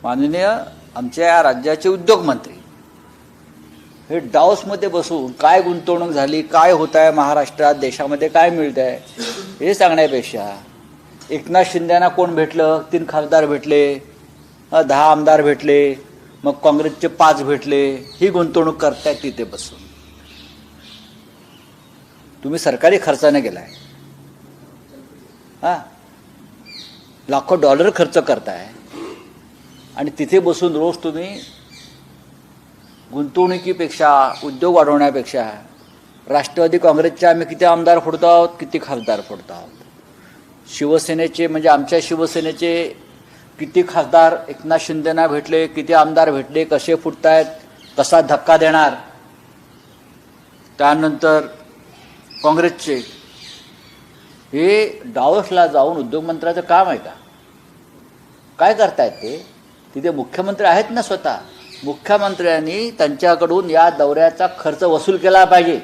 माननीय आमच्या या राज्याचे उद्योगमंत्री हे डावसमध्ये बसून काय गुंतवणूक झाली, काय होत आहे महाराष्ट्रात, देशामध्ये काय मिळत आहे हे सांगण्यापेक्षा एकनाथ शिंदेना कोण भेटलं, 3 खासदार भेटले, 10 आमदार भेटले, मग काँग्रेसचे 5 भेटले, ही गुंतवणूक करतायत तिथे बसून. तुम्ही सरकारी खर्चाने गेलाय, लाखो डॉलर खर्च करताय आणि तिथे बसून रोज तुम्ही गुंतवणुकीपेक्षा, उद्योग वाढवण्यापेक्षा राष्ट्रवादी काँग्रेसचे आम्ही किती आमदार फोडतो आहोत, किती खासदार फोडतो आहोत, शिवसेनेचे म्हणजे आमच्या शिवसेनेचे किती खासदार एकनाथ शिंदेना भेटले, किती आमदार भेटले, कसे फुटतायत, कसा धक्का देणार. त्यानंतर काँग्रेसचे हे डावसला जाऊन उद्योगमंत्र्याचं काम आहे का? काय करतायत ते? तिथे मुख्यमंत्री आहेत ना स्वतः. मुख्यमंत्र्यांनी त्यांच्याकडून या दौऱ्याचा खर्च वसूल केला पाहिजे.